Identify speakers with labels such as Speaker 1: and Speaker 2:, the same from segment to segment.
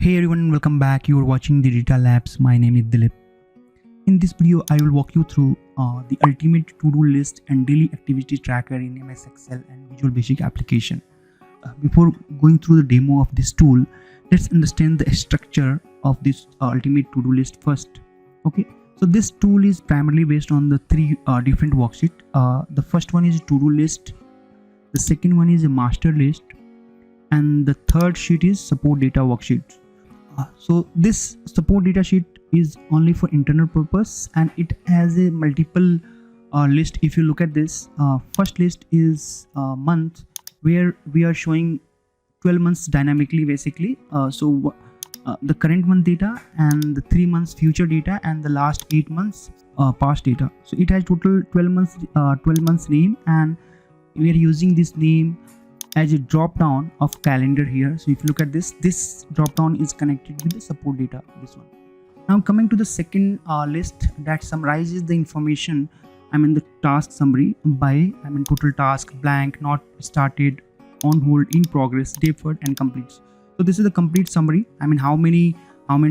Speaker 1: Hey everyone, welcome back. You are watching the TheDataLabs. My name is Dilip. In this video, I will walk you through the ultimate to-do list and daily activity tracker in MS Excel and Visual Basic application. Before going through the demo of this tool, let's understand the structure of this ultimate to-do list first. Okay, so this tool is primarily based on the three different worksheets. The first one is to-do list, the second one is a master list, and the third sheet is support data worksheet. So this support data sheet is only for internal purpose and it has a multiple list. If you look at this, first list is month, where we are showing 12 months dynamically basically. The current month data and the 3 months future data and the last 8 months past data. So it has total 12 months name, and we are using this name as a drop down of calendar here. So if you look at this drop down is connected with the support data, this one. Now coming to the second list that summarizes the information, the task summary by total task, blank, not started, on hold, in progress, deferred, and complete. So this is the complete summary. how many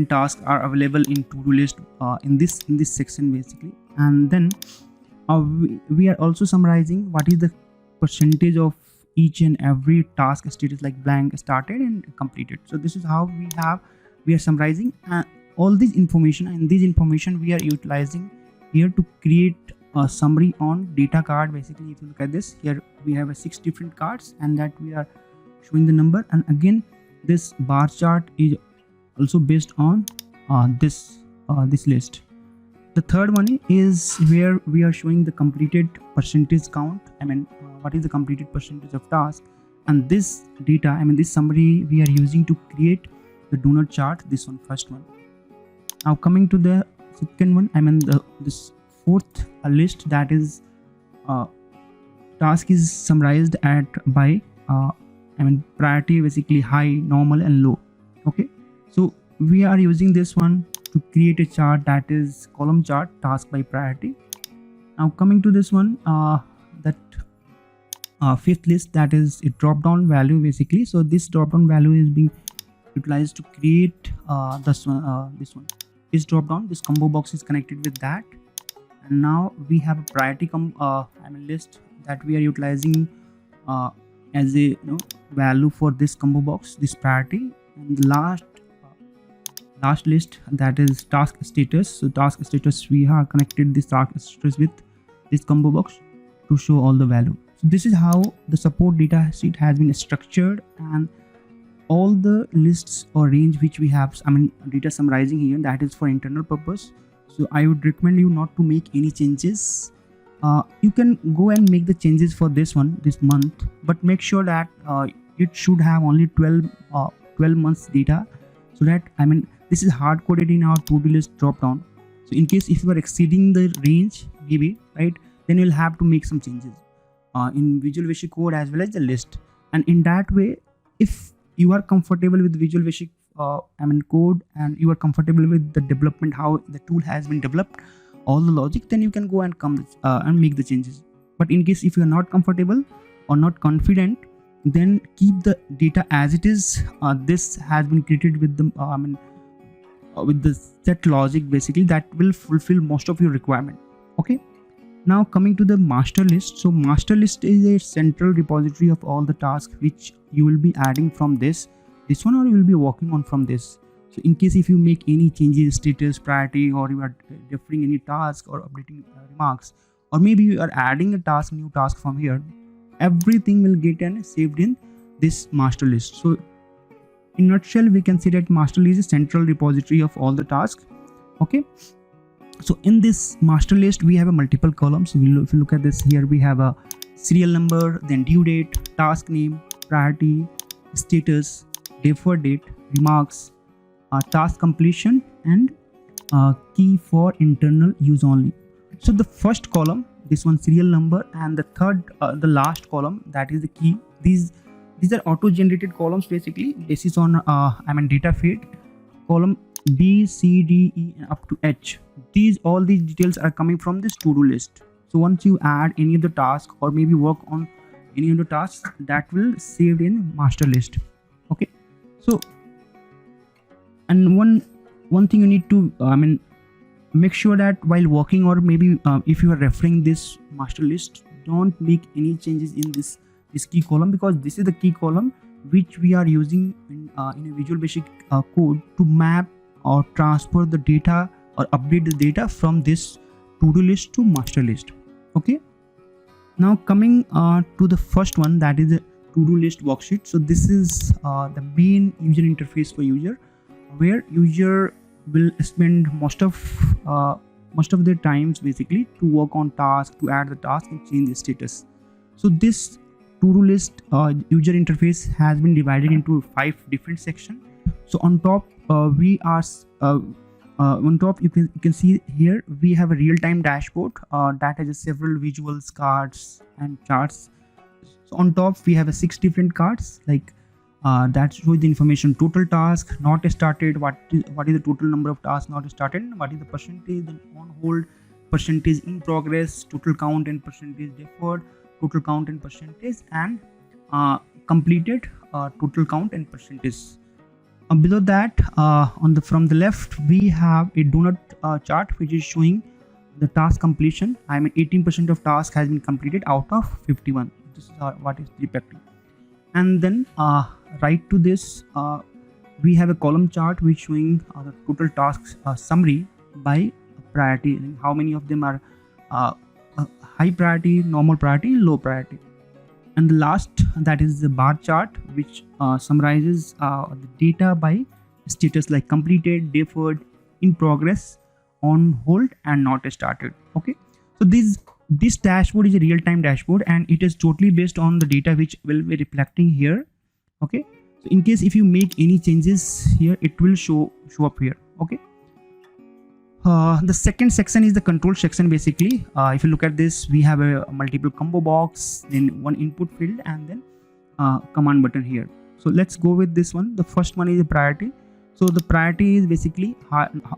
Speaker 1: tasks are available in to-do list in this section basically. And then we are also summarizing what is the percentage of each and every task status, like blank, started, and completed. So this is how we are summarizing all this information, and this information we are utilizing here to create a summary on data card basically. If you look at this, here we have 6 different cards and that we are showing the number. And again, this bar chart is also based on this list. The third one is where we are showing the completed percentage count. What is the completed percentage of task, and this data, this summary we are using to create the donut chart, this one, first one. Now coming to the second one, this fourth list, that is task is summarized by priority, basically high, normal, and low. Okay, so we are using this one to create a chart, that is column chart, task by priority. Now coming to this one, that fifth list, that is a drop down value basically. So this drop down value is being utilized to create this one. This drop down, this combo box is connected with that. And now we have a priority list that we are utilizing as a value for this combo box, this priority. And the last list, that is task status. So task status, we have connected this task status with this combo box to show all the value. So this is how the support data sheet has been structured, and all the lists or range which we have data summarizing here, that is for internal purpose. So I would recommend you not to make any changes. You can go and make the changes for this month, but make sure that it should have only 12 months data, so that this is hard coded in our to-do list drop down. So in case if you are exceeding the range maybe, right, then you'll have to make some changes in Visual Basic Code as well as the list. And in that way, if you are comfortable with Visual Basic code, and you are comfortable with the development, how the tool has been developed, all the logic, then you can go and come and make the changes. But in case if you are not comfortable or not confident, then keep the data as it is. This has been created with the with the set logic basically, that will fulfill most of your requirement. Okay, now coming to the master list. So master list is a central repository of all the tasks which you will be adding from this one, or you will be working on from this. So in case if you make any changes, status, priority, or you are deferring any task or updating remarks, or maybe you are adding a new task from here, everything will get saved in this master list. So in nutshell, we can say that master list is a central repository of all the tasks. Okay, so in this master list we have a multiple columns. If you look at this, here we have a serial number, then due date, task name, priority, status, deferred date, remarks, task completion, and key for internal use only. So the first column, this one, serial number, and the last column, that is the key. These are auto-generated columns basically, basis on data feed. Column B, C, D, E, and up to H. All these details are coming from this to-do list. So once you add any of the task or maybe work on any of the tasks, that will saved in master list. Okay, so And one thing you need to make sure that while working, or maybe if you are referring this master list, don't make any changes in this key column, because this is the key column which we are using in a Visual Basic code to map or transfer the data or update the data from this to-do list to master list. Okay, now coming to the first one, that is the to-do list worksheet. So this is the main user interface for user, where user will spend most of their times basically to work on task, to add the task and change the status. So this to-do list user interface has been divided into 5 different sections. So on top on top you can see here we have a real-time dashboard that has several visuals, cards and charts. So on top we have 6 different cards, like that shows the information: total task not started, what is the total number of tasks not started, what is the percentage on hold, percentage in progress, total count and percentage deferred, total count and percentage, and completed total count and percentage. Below that, from the left we have a donut chart which is showing the task completion. 18% of task has been completed out of 51. This is what is depicting. And then right to this we have a column chart which showing the total tasks summary by priority, how many of them are high priority, normal priority, low priority. And the last, that is the bar chart which summarizes the data by status, like completed, deferred, in progress, on hold and not started. Okay, so this dashboard is a real-time dashboard and it is totally based on the data which will be reflecting here. Okay, so in case if you make any changes here, it will show up here. Okay, the second section is the control section. Basically if you look at this, we have a multiple combo box, then one input field, and then command button here. So let's go with this one. The first one is the priority. So the priority is basically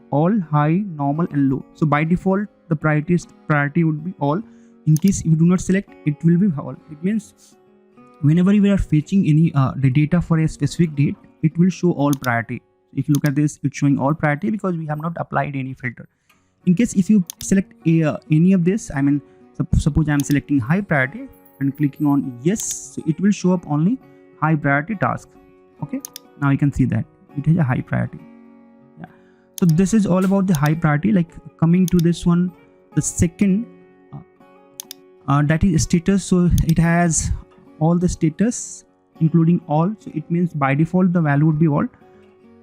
Speaker 1: all, high, normal and low. So by default the priority would be all. In case you do not select, it will be all. It means whenever you are fetching any the data for a specific date, it will show all priority. If you look at this, it's showing all priority because we have not applied any filter. In case if you select any of this, suppose I'm selecting high priority and clicking on yes, so it will show up only high priority task. Okay, now you can see that it is a high priority. Yeah, so this is all about the high priority. Like coming to this one, the second that is status. So it has all the status including all, so it means by default the value would be all.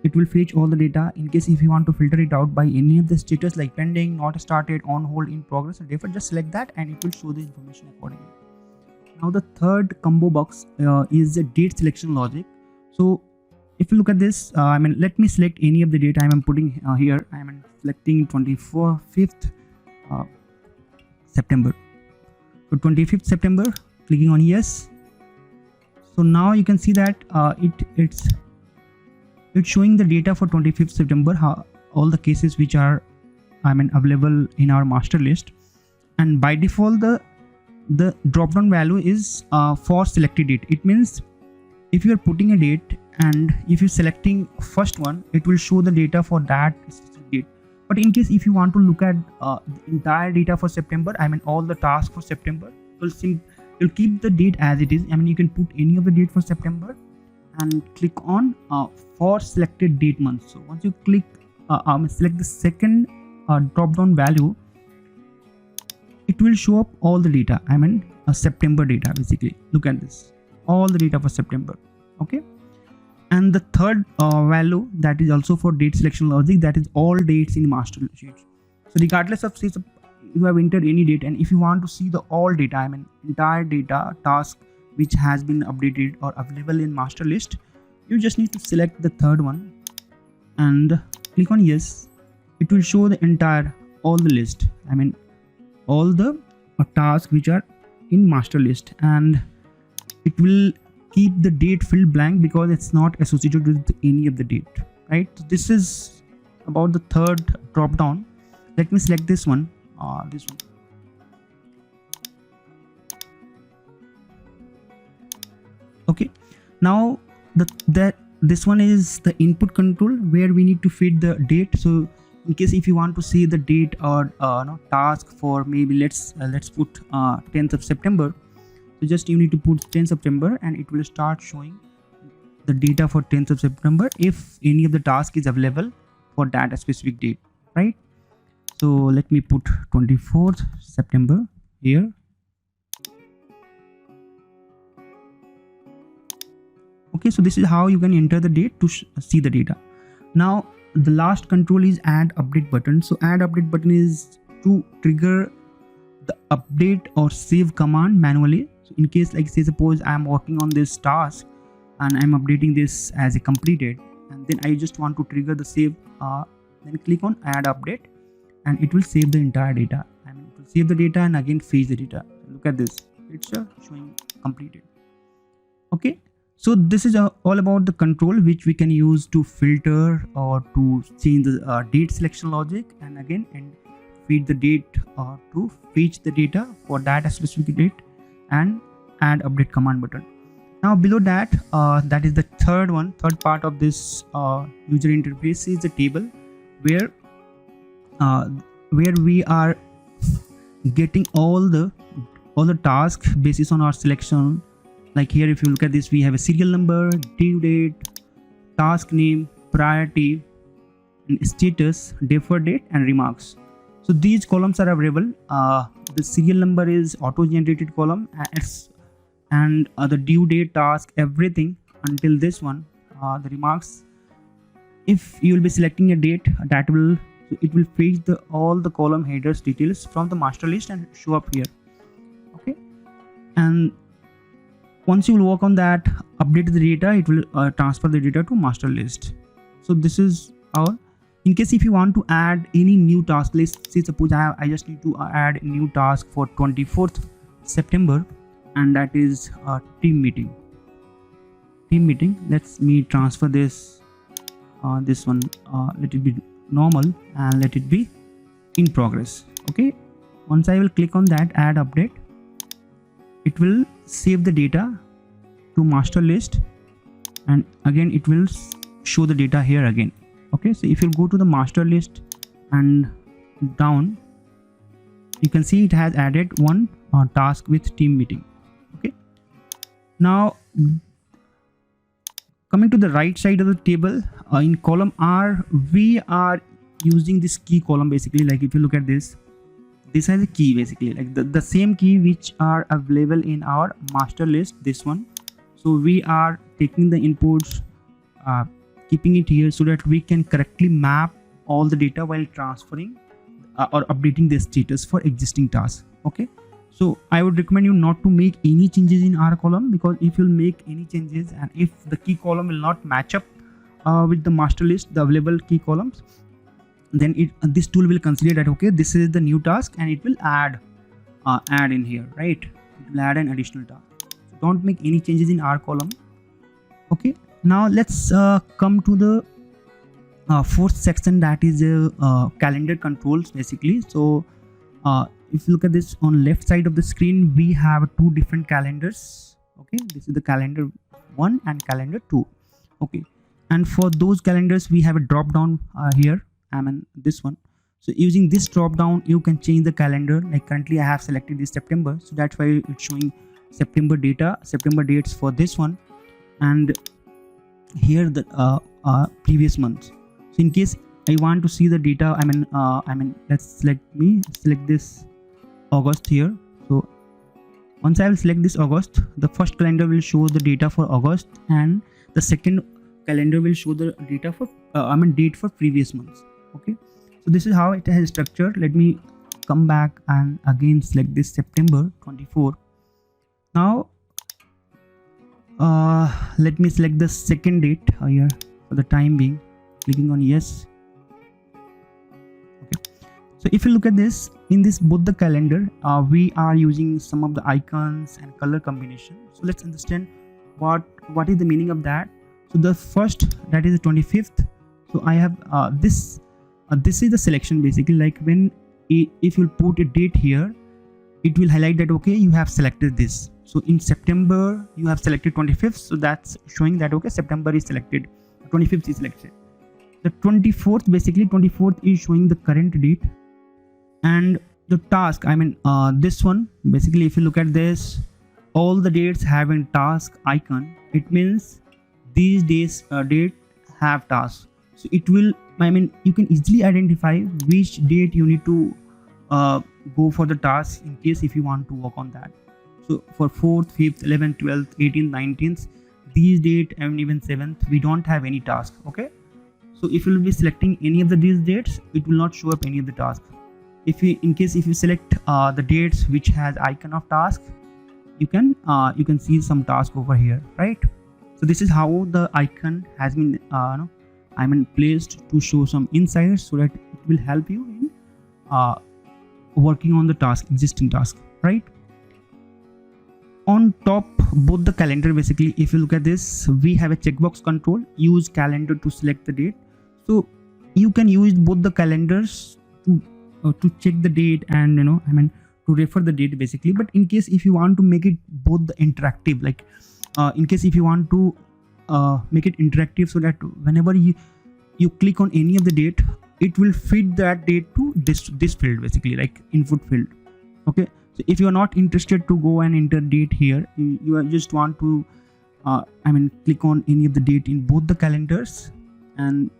Speaker 1: It will fetch all the data. In case if you want to filter it out by any of the status like pending, not started, on hold, in progress, and therefore just select that and it will show the information accordingly. Now the third combo box is the date selection logic. So if you look at this, let me select any of the date I am putting here. I am selecting 25th September. So 25th September, clicking on yes. So now you can see that it's showing the data for 25th September, all the cases which are available in our master list. And by default the drop down value is for selected date. It means if you are putting a date and if you're selecting first one, it will show the data for that date. But in case if you want to look at the entire data for September, all the tasks for September, you'll keep the date as it is. You can put any of the date for September and click on for selected date month. So once you click select the second drop down value, it will show up all the data. September data. Basically look at this, all the data for September. Okay, and the third value, that is also for date selection logic, that is all dates in master sheet. So regardless of say you have entered any date, and if you want to see the all data, entire data task which has been updated or available in master list, you just need to select the third one and click on yes. It will show the entire all the list, all the tasks which are in master list, and it will keep the date field blank because it's not associated with any of the date, right? So this is about the third drop down. Let me select this one. Okay, now the this one is the input control where we need to feed the date. So in case if you want to see the date or no, task for maybe let's put 10th of September. So just you need to put 10th September and it will start showing the data for 10th of September if any of the task is available for that specific date, right? So let me put 24th September here. Okay, so this is how you can enter the date to see the data. Now the last control is add update button. So add update button is to trigger the update or save command manually. So in case, like say suppose I am working on this task and I'm updating this as a completed, and then I just want to trigger the save, then click on add update and it will save the entire data, and it will save the data and again fetch the data. Look at this, it's showing completed. Okay, so this is all about the control which we can use to filter or to change the date selection logic, and again and feed the date to fetch the data for that specific date, and add update command button. Now below that, that is the third part of this user interface is the table where we are getting all the tasks basis on our selection. Like here, if you look at this, we have a serial number, due date, task name, priority, and status, deferred date, and remarks. So these columns are available. The serial number is auto-generated column, and the due date, task, everything until this one, the remarks. If you will be selecting a date, it will fetch all the column headers details from the master list and show up here. Okay, and once you will work on that, update the data, it will transfer the data to master list. So this is our, in case if you want to add any new task list, say suppose I just need to add a new task for 24th September, and that is a team meeting. Let me transfer this one, let it be normal and let it be in progress. Okay, once I will click on that add update, it will save the data to master list, and again it will show the data here again. Okay, so if you go to the master list and down, you can see it has added one task with team meeting. Okay, now coming to the right side of the table, in column R, we are using this key column basically. Like if you look at this has a key basically, like the same key which are available in our master list, this one. So we are taking the inputs, keeping it here so that we can correctly map all the data while transferring or updating the status for existing tasks. Okay, so I would recommend you not to make any changes in our column, because if you'll make any changes and if the key column will not match up with the master list, the available key columns, then this tool will consider that okay, this is the new task, and it will add in here, right? It will add an additional task. So don't make any changes in our column. Okay, now let's come to the fourth section, that is calendar controls basically. So if you look at this on left side of the screen, we have two different calendars. Okay, this is the calendar 1 and calendar 2. Okay, and for those calendars we have a drop down here, this one. So using this drop down, you can change the calendar. Like currently I have selected this September, so that's why it's showing September dates for this one, and here the previous months. So in case I want to see the data, let's select this August here. So once I will select this August, the first calendar will show the data for August, and the second calendar will show the data for date for previous months. Okay, so this is how it has structured. Let me come back and again select this September 24. Now let me select the second date here for the time being, clicking on yes. Okay, so if you look at this, in this both the calendar, we are using some of the icons and color combination. So let's understand what is the meaning of that. So the first, that is the 25th. So I have this is the selection basically. Like if you put a date here, it will highlight that okay, you have selected this. So in September you have selected 25th, so that's showing that okay, September is selected, 25th is selected. The 24th, basically 24th is showing the current date. And the task, this one, basically if you look at this, all the dates have a task icon. It means these days date have tasks. So it will, you can easily identify which date you need to go for the task in case if you want to work on that. So for 4th, 5th, 11th, 12th, 18th, 19th, these date and even 7th, we don't have any task. Okay, so if you will be selecting any of these dates, it will not show up any of the tasks. If you, in case if you select the dates which has icon of task, you can see some task over here, right? So this is how the icon has been placed to show some insights, so that it will help you in working on the existing task, right? On top, both the calendar, basically if you look at this, we have a checkbox control, use calendar to select the date. So you can use both the calendars to check the date and to refer the date basically. But in case if you want to make it both the interactive, like in case if you want to make it interactive, so that whenever you click on any of the date, it will feed that date to this field, basically like input field. Okay, so if you are not interested to go and enter date here, you just want to click on any of the date in both the calendars and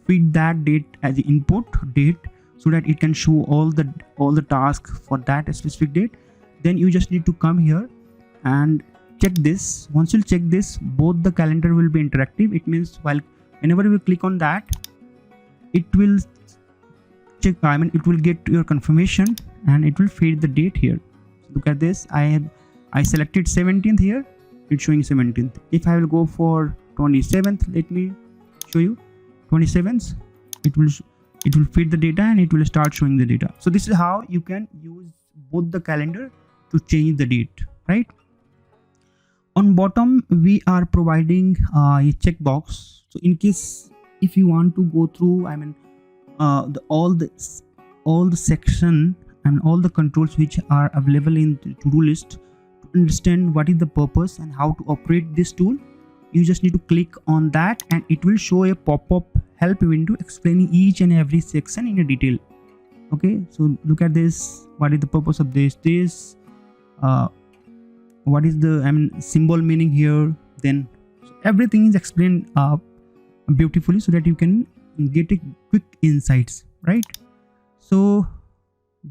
Speaker 1: feed that date as the input date, so that it can show all the tasks for that specific date. Then you just need to come here and check this. Once you check this, both the calendar will be interactive. It means whenever you click on that, it will check, it will get your confirmation and it will feed the date here. So look at this, I selected 17th here, it's showing 17th. If I will go for 27th, let me show you 27th, it will feed the data and it will start showing the data. So this is how you can use both the calendar to change the date, right? On bottom, we are providing a checkbox. So in case if you want to go through, all the section and all the controls which are available in the to-do list, to understand what is the purpose and how to operate this tool, you just need to click on that and it will show a pop-up help window explaining each and every section in a detail. Okay, so look at this, what is the purpose of this, what is the symbol meaning here, then everything is explained beautifully, so that you can get a quick insights, right? So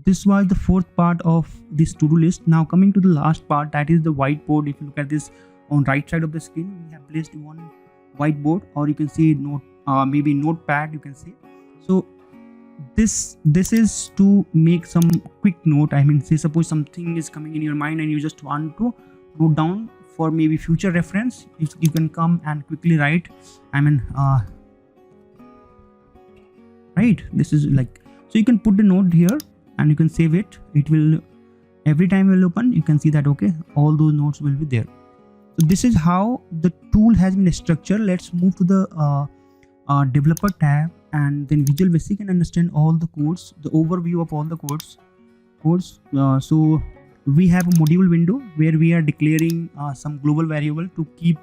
Speaker 1: this was the fourth part of this to-do list. Now coming to the last part, that is the whiteboard. If you look at this on right side of the screen, we have placed one whiteboard, or you can see maybe notepad, you can see. So this is to make some quick note. Say suppose something is coming in your mind and you just want to note down for maybe future reference, you can come and quickly write. Right, this is like, so you can put the note here and you can save it. It will, every time you will open, you can see that okay, all those notes will be there. So this is how the tool has been structured. Let's move to the developer tab and then Visual Basic and understand all the codes, the overview of all the codes. So we have a module window where we are declaring some global variable to keep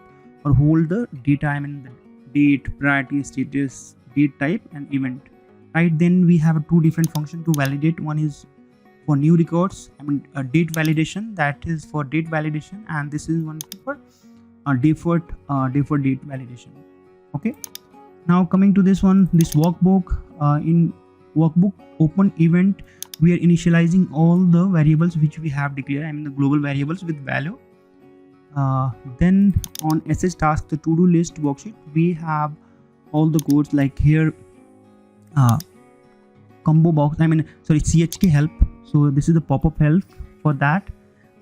Speaker 1: or hold the data, the date, priority, status, date type and event, right? Then we have two different functions to validate. One is for new records, a date validation, that is for date validation, and this is one for default date validation. Okay, now coming to this one, this workbook. In workbook open event, we are initializing all the variables which we have declared, the global variables with value. Then on SS task, the to-do list worksheet, we have all the codes like here, combo box, CHK help. So this is the pop-up help for that.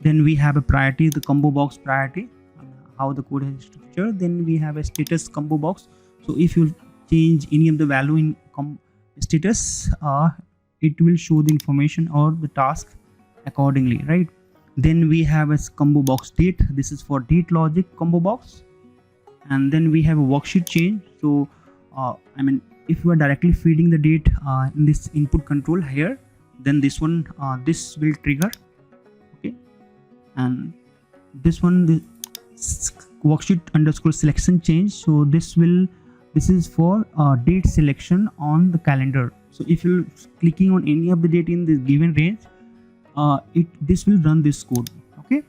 Speaker 1: Then we have a priority, the combo box priority, how the code is structured. Then we have a status combo box. So if you change any of the value in status, it will show the information or the task accordingly, right? Then we have a combo box date. This is for date logic combo box. And then we have a worksheet change. So if you are directly feeding the date in this input control here, then this one this will trigger. Okay, and this one, the worksheet underscore selection change. So this is for date selection on the calendar. So if you're clicking on any of the date in this given range, this will run this code. Okay,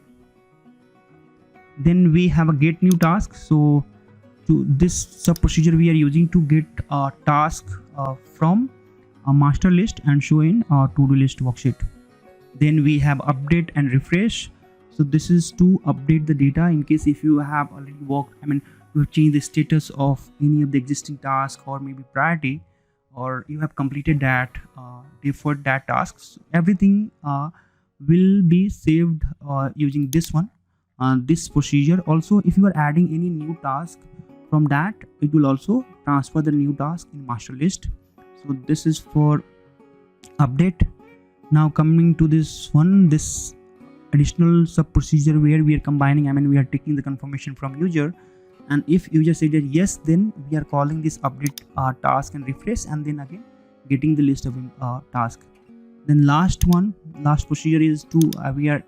Speaker 1: then we have a get new task. So to this sub procedure we are using to get a task from a master list and show in a to-do list worksheet. Then we have update and refresh. So this is to update the data in case if you have already worked, you have changed the status of any of the existing task or maybe priority, or you have completed that, deferred that tasks, everything will be saved using this one, this procedure. Also, if you are adding any new task from that, it will also transfer the new task in master list. So this is for update. Now coming to this one, this additional sub procedure where we are combining, we are taking the confirmation from user, and if user said that yes, then we are calling this update task and refresh, and then again getting the list of task. Then last procedure is to we are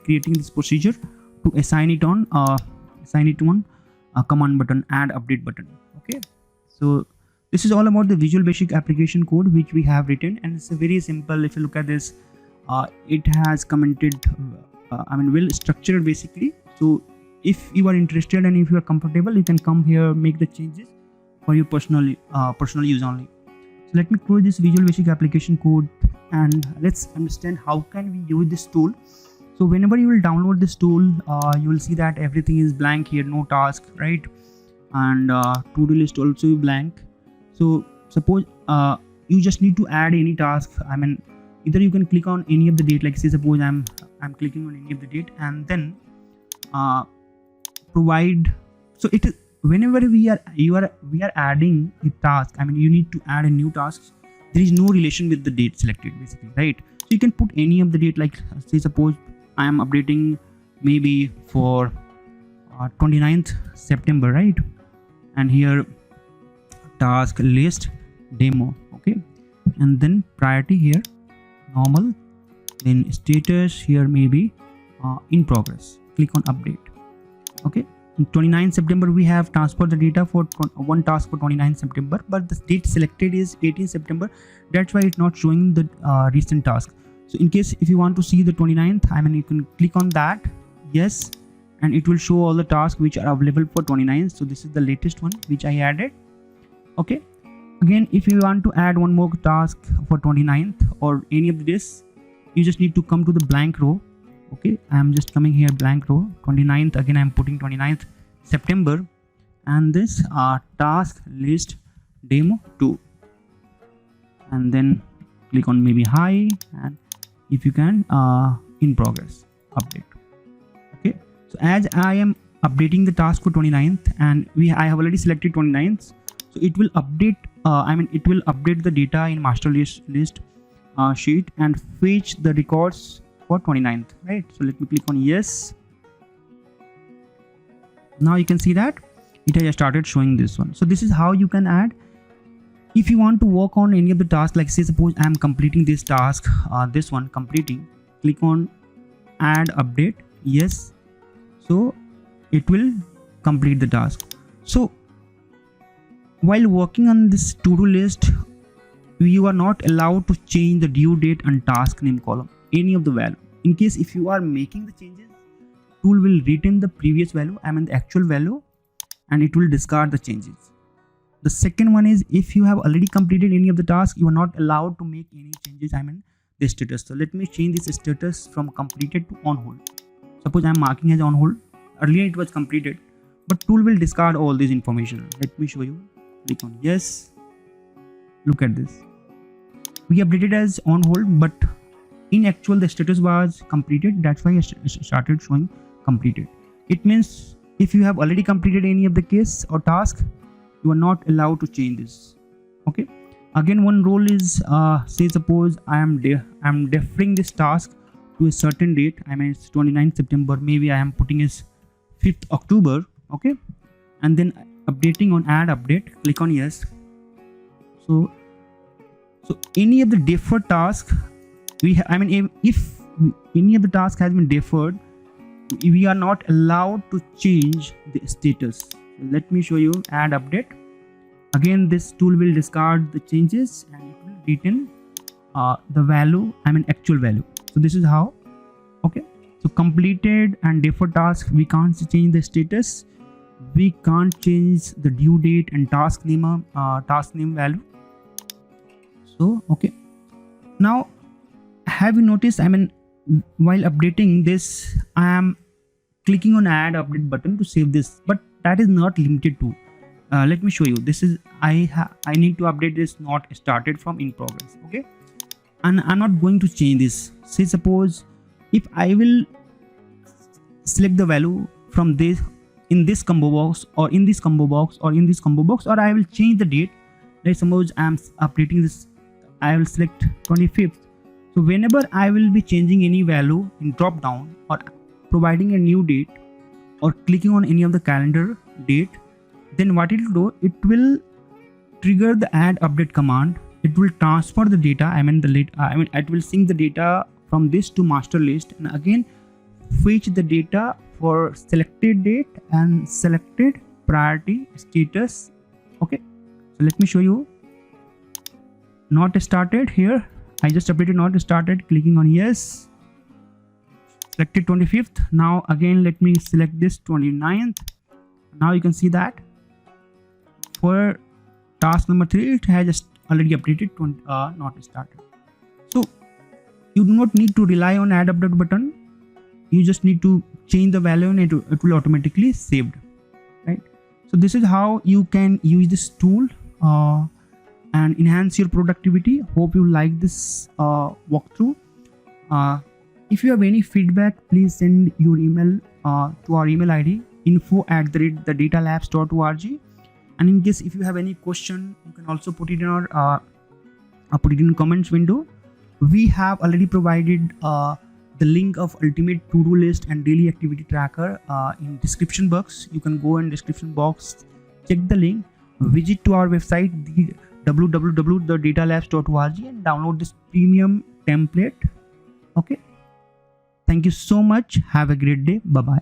Speaker 1: creating this procedure to assign it on a command button, add update button. Okay, so this is all about the Visual Basic application code which we have written, and it's a very simple. If you look at this, it has commented, well structured basically. So if you are interested and if you are comfortable, you can come here, make the changes for your personal use only. So let me close this Visual Basic application code and let's understand how can we use this tool. So whenever you will download this tool, you will see that everything is blank here, no task, right? And to-do list also blank. So suppose you just need to add any task. Either you can click on any of the date, like say suppose I'm clicking on any of the date, and then provide. So it is whenever we are adding a task, you need to add a new task. There is no relation with the date selected basically, right? So you can put any of the date, like say suppose I am updating maybe for 29th September, right? And here task list demo. Okay, and then priority here normal, then status here maybe in progress. Click on update. Okay, in 29th September we have transferred the data for one task for 29th September, but the date selected is 18th September. That's why it's not showing the recent task. So in case if you want to see the 29th, you can click on that, yes, and it will show all the tasks which are available for 29th. So this is the latest one which I added. Okay, again if you want to add one more task for 29th or any of this, you just need to come to the blank row. Okay, I am just coming here, blank row, 29th, again I am putting 29th September, and this task list demo 2, and then click on maybe hi, and if you can in progress update. Okay, so as I am updating the task for 29th, and I have already selected 29th, so it will update it will update the data in master list sheet and fetch the records for 29th, right? So let me click on yes. Now you can see that it has started showing this one. So this is how you can add. If you want to work on any of the tasks, like say suppose I am completing this task, this one completing, click on add update, yes, so it will complete the task. So while working on this to-do list, you are not allowed to change the due date and task name column, any of the value. In case if you are making the changes, tool will retain the previous value, the actual value, and it will discard the changes. The second one is if you have already completed any of the tasks, you are not allowed to make any changes, the status. So let me change this status from completed to on hold. Suppose I am marking as on hold. Earlier it was completed, but tool will discard all this information. Let me show you. Click on yes. Look at this. We updated as on hold, but in actual the status was completed. That's why it started showing completed. It means if you have already completed any of the case or task, you are not allowed to change this. Okay, again one rule is say suppose I am deferring this task to a certain date. It's 29th September, maybe I am putting is 5th October. Okay, and then updating on add update, click on yes. So any of the deferred task we if any of the task has been deferred, we are not allowed to change the status. Let me show you add update. Again, this tool will discard the changes and it will return the value, actual value. So this is how. Okay, so completed and deferred task, we can't change the status, we can't change the due date and task name value. So okay, now have you noticed, while updating this, I am clicking on add update button to save this, but that is not limited to. Let me show you. This is I need to update this not started from in progress. Okay, and I'm not going to change this. Say suppose if I will select the value from this in this combo box or in this combo box or in this combo box, or I will change the date. Let's suppose I'm updating this, I will select 25th. So whenever I will be changing any value in drop down or providing a new date or clicking on any of the calendar date, then what it will do, it will trigger the add update command. It will transfer the data, it will sync the data from this to master list, and again fetch the data for selected date and selected priority status. Okay, so let me show you. Not started here, I just updated not started, clicking on yes, selected 25th. Now again let me select this 29th. Now you can see that for task number 3 it has just already updated not started. So you do not need to rely on add update button, you just need to change the value and it will automatically saved, right? So this is how you can use this tool and enhance your productivity. Hope you like this walkthrough. If you have any feedback, please send your email to our email ID info@thedatalabs.org. And in case if you have any question, you can also put it in our put it in comments window. We have already provided the link of ultimate to-do list and daily activity tracker in description box. You can go in description box, check the link, visit to our website www.thedatalabs.org and download this premium template. Okay, thank you so much, have a great day, bye bye.